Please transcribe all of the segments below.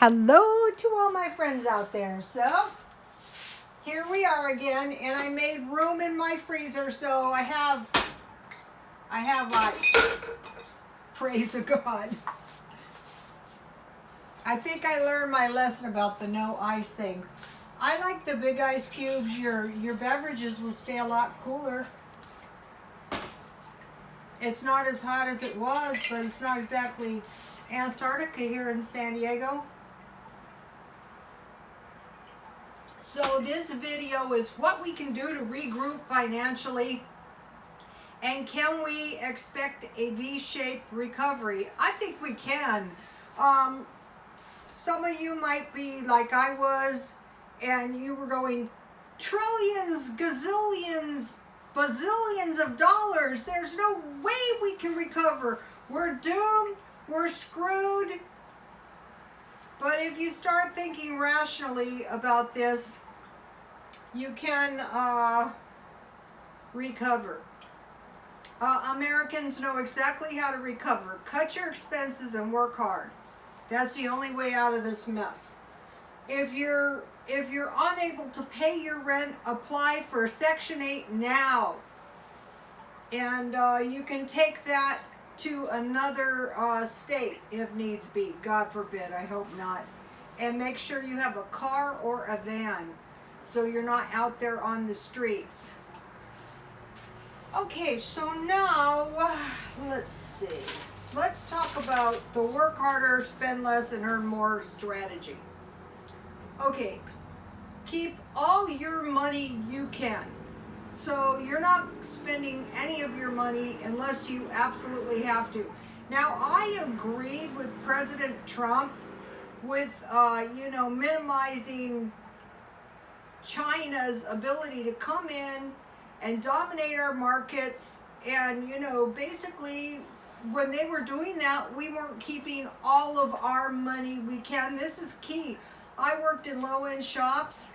Hello to all my friends out there. So, here we are again, and I made room in my freezer, so I have ice. Praise the God. I think I learned my lesson about the no ice thing. I like the big ice cubes. Your beverages will stay a lot cooler. It's not as hot as it was, but it's not exactly Antarctica here in San Diego. So this video is what we can do to regroup financially, and can we expect a V-shaped recovery? I think we can. Some of you might be like I was, and you were going, trillions, gazillions, bazillions of dollars. There's no way we can recover. We're doomed. We're screwed. But if you start thinking rationally about this, you can recover. Americans know exactly how to recover. Cut your expenses and work hard. That's the only way out of this mess. If you're unable to pay your rent, apply for Section 8 now. And you can take that to another state if needs be. God forbid, I hope not. And make sure you have a car or a van so you're not out there on the streets. Okay, so now, let's see. Let's talk about the work harder, spend less, and earn more strategy. Okay, keep all your money you can. So you're not spending any of your money unless you absolutely have to. Now, I agreed with President Trump with, minimizing China's ability to come in and dominate our markets. And, basically, when they were doing that, we weren't keeping all of our money we can. This is key. I worked in low-end shops,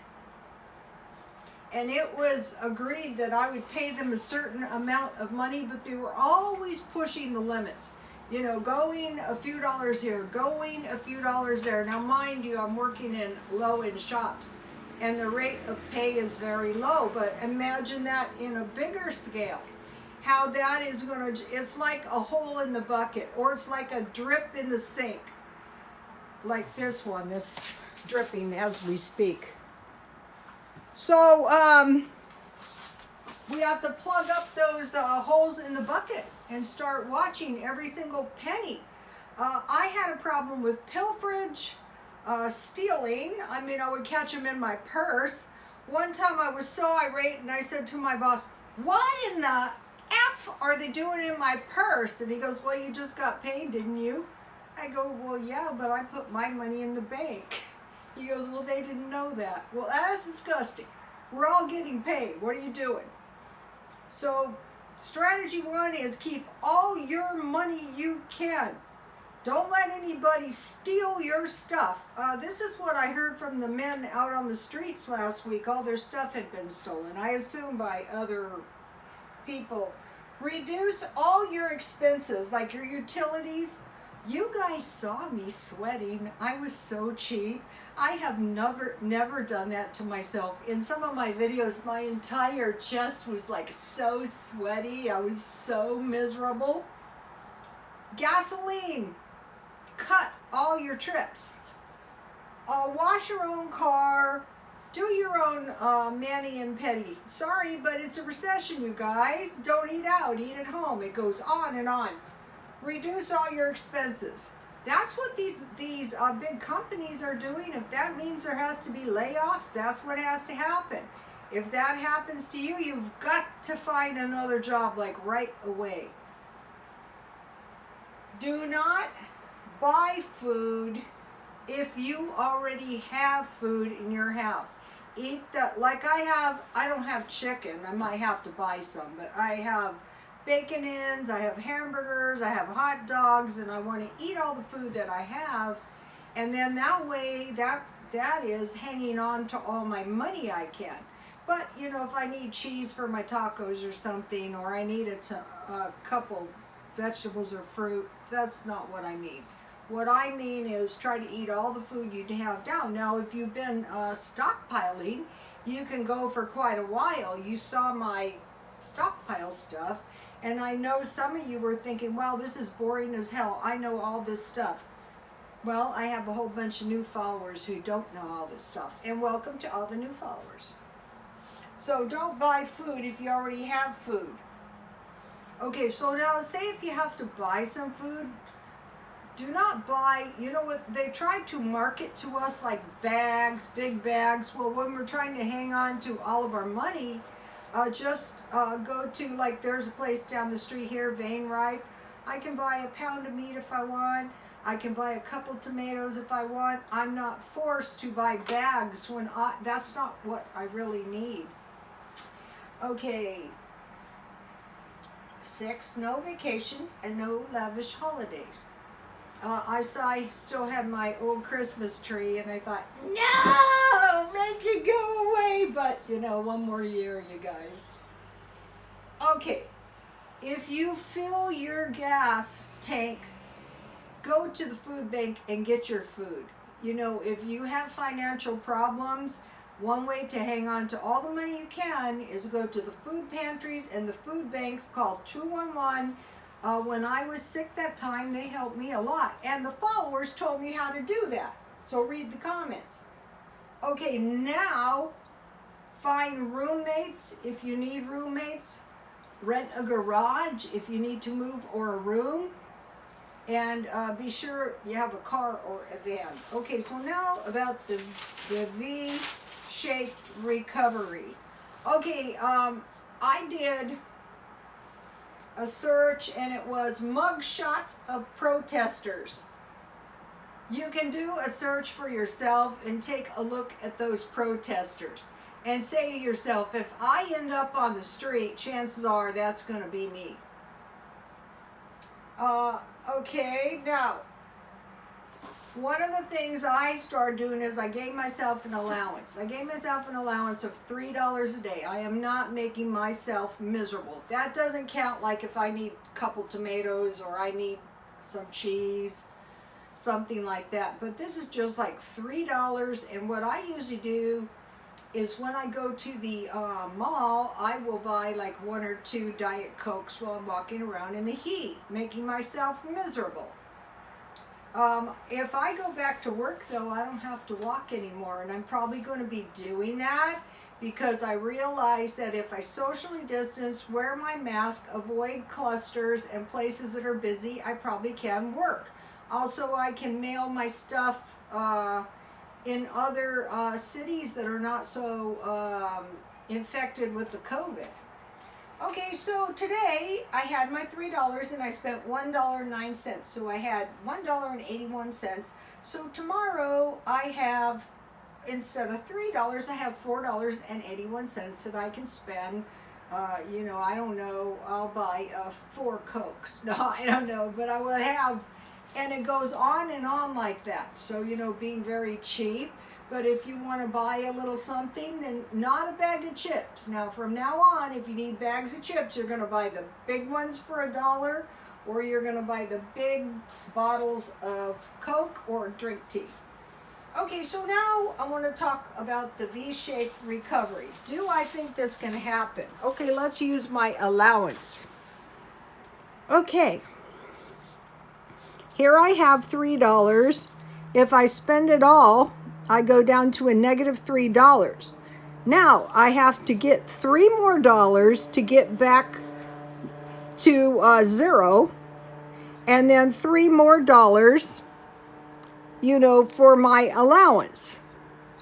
and it was agreed that I would pay them a certain amount of money, but they were always pushing the limits. Going a few dollars here, going a few dollars there. Now, mind you, I'm working in low-end shops, and the rate of pay is very low, but imagine that in a bigger scale. How that is going to, it's like a hole in the bucket, or it's like a drip in the sink. Like this one that's dripping as we speak. So, we have to plug up those holes in the bucket and start watching every single penny. I had a problem with pilferage, stealing. I would catch them in my purse. One time I was so irate and I said to my boss, "What in the F are they doing in my purse?" And he goes, "Well, you just got paid, didn't you?" I go, "Well, yeah, but I put my money in the bank." He goes, "Well, they didn't know that." Well, that's disgusting. We're all getting paid. What are you doing? So, strategy 1 is keep all your money you can. Don't let anybody steal your stuff. This is what I heard from the men out on the streets last week. All their stuff had been stolen, I assume by other people. Reduce all your expenses, like your utilities. You guys saw me sweating. I was so cheap. I have never done that to myself. In some of my videos, my entire chest was like so sweaty. I was so miserable. Gasoline. Cut all your trips. Wash your own car. Do your own mani and pedi. Sorry, but it's a recession, you guys. Don't eat out. Eat at home. It goes on and on. Reduce all your expenses. That's what these big companies are doing. If that means there has to be layoffs, that's what has to happen. If that happens to you, you've got to find another job like right away. Do not buy food if you already have food in your house. Eat that, like I don't have chicken. I might have to buy some, but I have bacon ends, I have hamburgers, I have hot dogs, and I want to eat all the food that I have. And then that way, that is hanging on to all my money I can. But, if I need cheese for my tacos or something, or I need a couple vegetables or fruit, that's not what I need. What I mean is try to eat all the food you have down. Now, if you've been stockpiling, you can go for quite a while. You saw my stockpile stuff, and I know some of you were thinking, well, this is boring as hell. I know all this stuff. Well, I have a whole bunch of new followers who don't know all this stuff, and welcome to all the new followers. So don't buy food if you already have food. Okay, so now say if you have to buy some food, do not buy, you know what, they try to market to us like bags, big bags. Well, when we're trying to hang on to all of our money, just go to, like, there's a place down the street here, Vainripe. I can buy a pound of meat if I want. I can buy a couple tomatoes if I want. I'm not forced to buy bags when that's not what I really need. Okay. 6, no vacations and no lavish holidays. I still had my old Christmas tree, and I thought, no, make it go away. But, you know, one more year, you guys. Okay, if you fill your gas tank, go to the food bank and get your food. You know, if you have financial problems, one way to hang on to all the money you can is go to the food pantries and the food banks. Call 211. When I was sick that time, they helped me a lot. And the followers told me how to do that. So read the comments. Okay, now find roommates if you need roommates. Rent a garage if you need to move, or a room. And be sure you have a car or a van. Okay, so now about the V-shaped recovery. Okay, I did a search, and it was mug shots of protesters. You can do a search for yourself and take a look at those protesters and say to yourself, if I end up on the street, chances are that's going to be me. Okay, now, one of the things I started doing is I gave myself an allowance. I gave myself an allowance of $3 a day. I am not making myself miserable. That doesn't count like if I need a couple tomatoes or I need some cheese, something like that. But this is just like $3, and what I usually do is when I go to the mall, I will buy like 1 or 2 Diet Cokes while I'm walking around in the heat, making myself miserable. If I go back to work, though, I don't have to walk anymore, and I'm probably going to be doing that because I realize that if I socially distance, wear my mask, avoid clusters and places that are busy, I probably can work. Also, I can mail my stuff in other cities that are not so infected with the COVID. Okay, so today I had my $3 and I spent $1.09. So I had $1.81. So tomorrow I have, instead of $3, I have $4.81 that I can spend. You know, I don't know, I'll buy 4 Cokes. No, I don't know, but I will have, and it goes on and on like that. So, you know, being very cheap. But if you want to buy a little something, then not a bag of chips. Now, from now on, if you need bags of chips, you're going to buy the big ones for $1, or you're going to buy the big bottles of Coke or drink tea. Okay, so now I want to talk about the V-shaped recovery. Do I think this can happen? Okay, let's use my allowance. Okay. Here I have $3. If I spend it all, I go down to a negative $3. Now I have to get $3 more to get back to 0, and then $3 more, you know, for my allowance.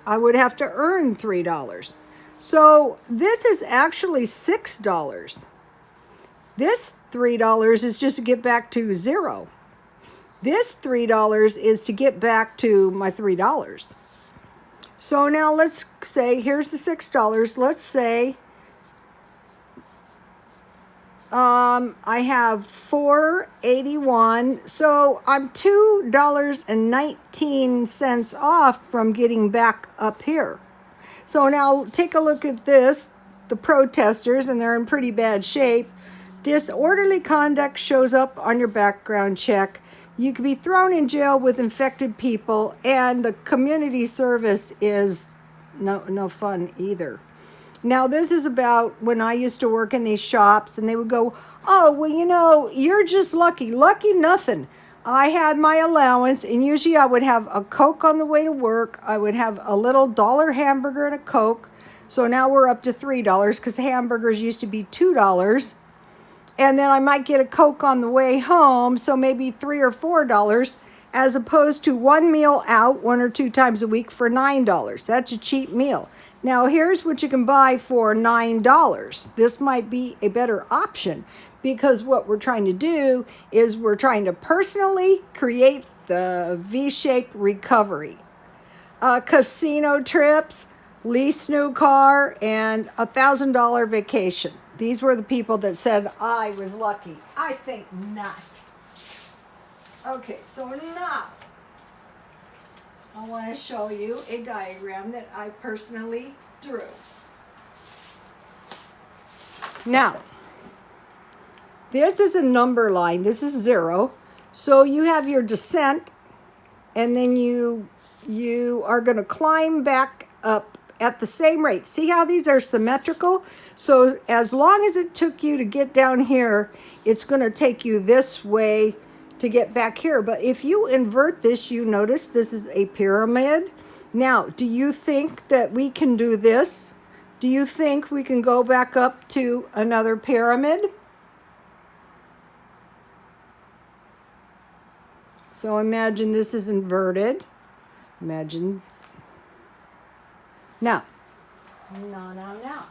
I would have to earn $3. So this is actually $6. This $3 is just to get back to 0. This $3 is to get back to my $3. So now let's say, here's the $6. Let's say I have $4.81. So I'm $2.19 off from getting back up here. So now take a look at this, the protesters, and they're in pretty bad shape. Disorderly conduct shows up on your background check. You could be thrown in jail with infected people, and the community service is no fun either. Now, this is about when I used to work in these shops, and they would go, oh, well, you know, you're just lucky. Lucky nothing. I had my allowance, and usually I would have a Coke on the way to work. I would have a little $1 hamburger and a Coke. So now we're up to $3 because hamburgers used to be $2. And then I might get a Coke on the way home, so maybe $3 or $4, as opposed to one meal out 1 or 2 times a week for $9. That's a cheap meal. Now here's what you can buy for $9. This might be a better option because what we're trying to do is we're trying to personally create the V-shaped recovery. Casino trips, lease new car, and $1,000 vacation. These were the people that said I was lucky. I think not. Okay, so now I want to show you a diagram that I personally drew. Now, this is a number line. This is 0. So you have your descent, and then you are going to climb back up at the same rate. See how these are symmetrical? So as long as it took you to get down here, it's going to take you this way to get back here. But if you invert this, you notice this is a pyramid. Now, do you think that we can do this? Do you think we can go back up to another pyramid? So imagine this is inverted. Imagine. Now. Now.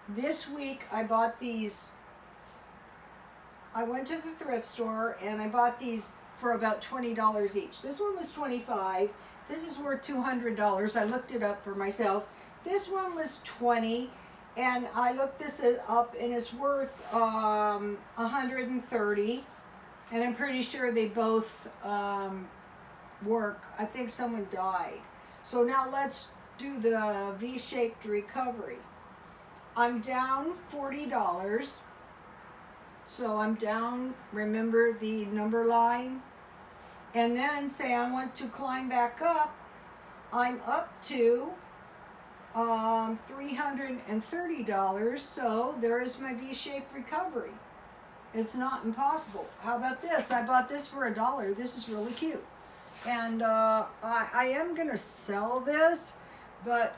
This week I bought these. I went to the thrift store and I bought these for about $20 each. This one was $25. This is worth $200. I looked it up for myself. This one was $20, and I looked this up and it's worth $130. And I'm pretty sure they both work. I think someone died. So now let's do the V-shaped recovery. I'm down $40. So I'm down, remember the number line? And then say I want to climb back up, I'm up to $330. So there is my V-shaped recovery. It's not impossible. How about this? I bought this for $1. This is really cute. And I am going to sell this, but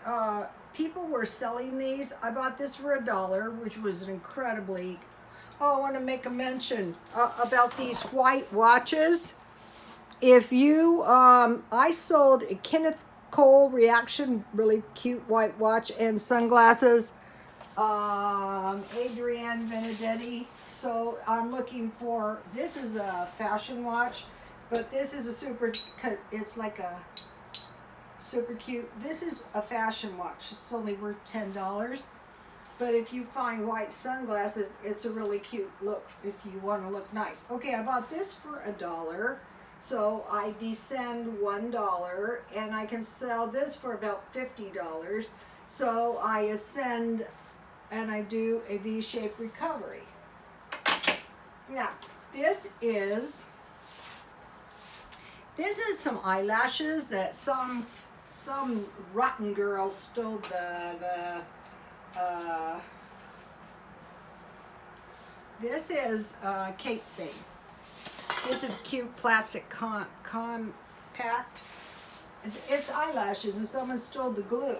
people were selling these. I bought this for $1, which was an incredibly... Oh, I want to make a mention about these white watches. If you, I sold a Kenneth Cole Reaction, really cute white watch, and sunglasses. Adrienne Benedetti. So I'm looking for, this is a fashion watch, but this is a super, it's like a super cute. This is a fashion watch. It's only worth $10. But if you find white sunglasses, it's a really cute look if you want to look nice. Okay, I bought this for $1. So I descend $1, and I can sell this for about $50. So I ascend and I do a V-shaped recovery. Now, this is some eyelashes that some rotten girl stole this is Kate Spade. This is cute plastic compact. It's eyelashes, and someone stole the glue.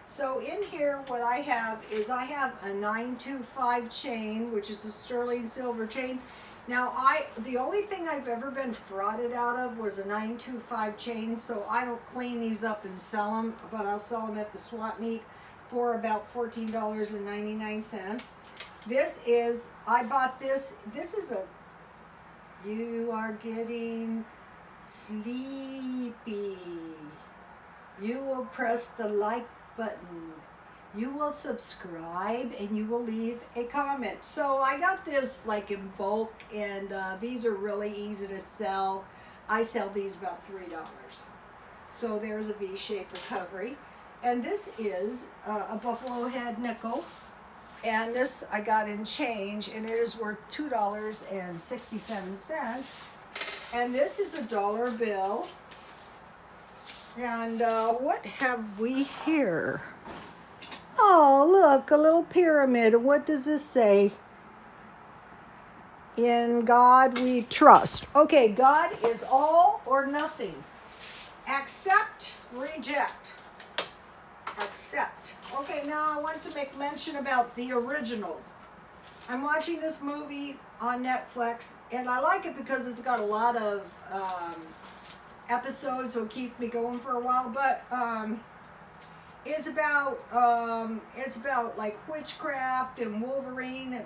So in here, what I have is I have a 925 chain, which is a sterling silver chain. Now, the only thing I've ever been frauded out of was a 925 chain, so I don't clean these up and sell them, but I'll sell them at the swap meet for about $14.99. I bought this. This is a, you are getting sleepy. You will press the like button. You will subscribe and you will leave a comment. So I got this like in bulk, and these are really easy to sell. I sell these about $3. So there's a V-shaped recovery. And this is a buffalo head nickel. And this I got in change, and it is worth $2.67. And this is a dollar bill. And what have we here? Oh, look, a little pyramid. What does this say? In God we trust. Okay, God is all or nothing. Accept, reject. Accept. Okay, now I want to make mention about the originals. I'm watching this movie on Netflix, and I like it because it's got a lot of episodes, so it keeps me going for a while. But it's about like witchcraft and Wolverine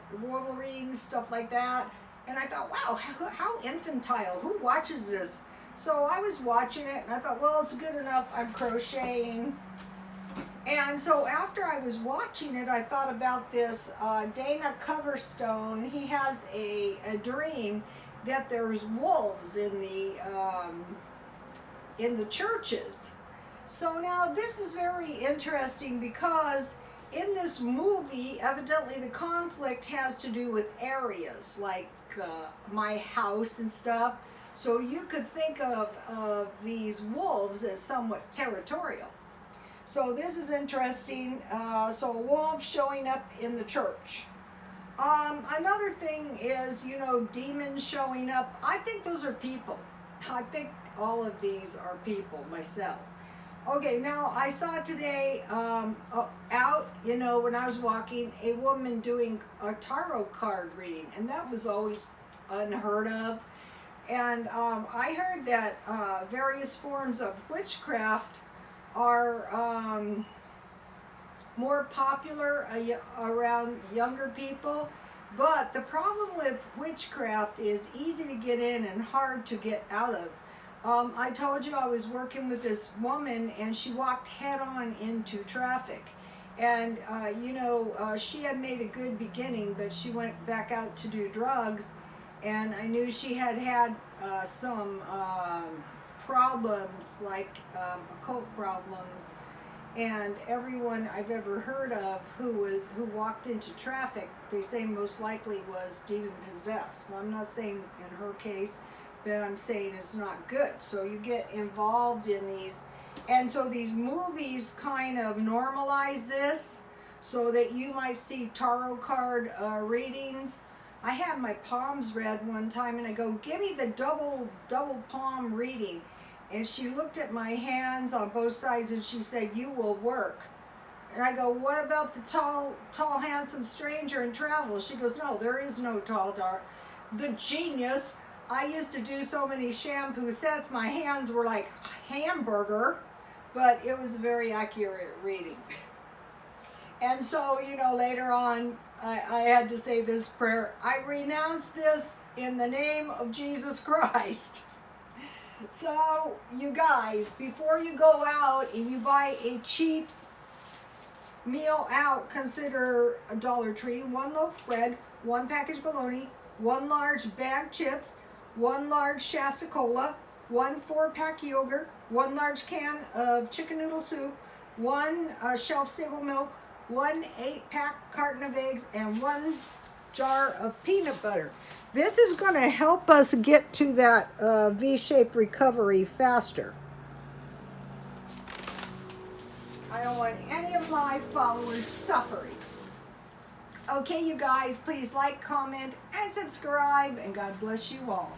stuff like that. And I thought, wow, how infantile. Who watches this? So I was watching it, and I thought, well, it's good enough. I'm crocheting. And so after I was watching it, I thought about this Dana Coverstone. He has a dream that there's wolves in the churches. So now this is very interesting because in this movie, evidently the conflict has to do with areas like my house and stuff. So you could think of these wolves as somewhat territorial. So this is interesting. So wolves showing up in the church. Another thing is, demons showing up. I think those are people. I think all of these are people myself. Okay, now I saw today out, when I was walking, a woman doing a tarot card reading, and that was always unheard of. And I heard that various forms of witchcraft are more popular around younger people. But the problem with witchcraft is easy to get in and hard to get out of. I told you I was working with this woman, and she walked head on into traffic. And, she had made a good beginning, but she went back out to do drugs. And I knew she had some problems, like occult problems. And everyone I've ever heard of who walked into traffic, they say most likely was demon possessed. Well, I'm not saying in her case, but I'm saying it's not good. So you get involved in these, and so these movies kind of normalize this, so that you might see tarot card readings. I had my palms read one time, and I go, give me the double palm reading. And she looked at my hands on both sides, and she said, you will work. And I go, what about the tall, handsome stranger in travel? She goes, no, there is no tall, dark. The genius. I used to do so many shampoo sets, my hands were like hamburger, but it was a very accurate reading. And so, later on, I had to say this prayer. I renounce this in the name of Jesus Christ. So, you guys, before you go out and you buy a cheap meal out, consider a Dollar Tree, 1 loaf bread, 1 package bologna, 1 large bag chips, 1 large Shasta Cola, 1 4-pack yogurt, 1 large can of chicken noodle soup, 1 shelf-stable milk, 1 8-pack carton of eggs, and 1 jar of peanut butter. This is going to help us get to that V-shaped recovery faster. I don't want any of my followers suffering. Okay, you guys, please like, comment, and subscribe, and God bless you all.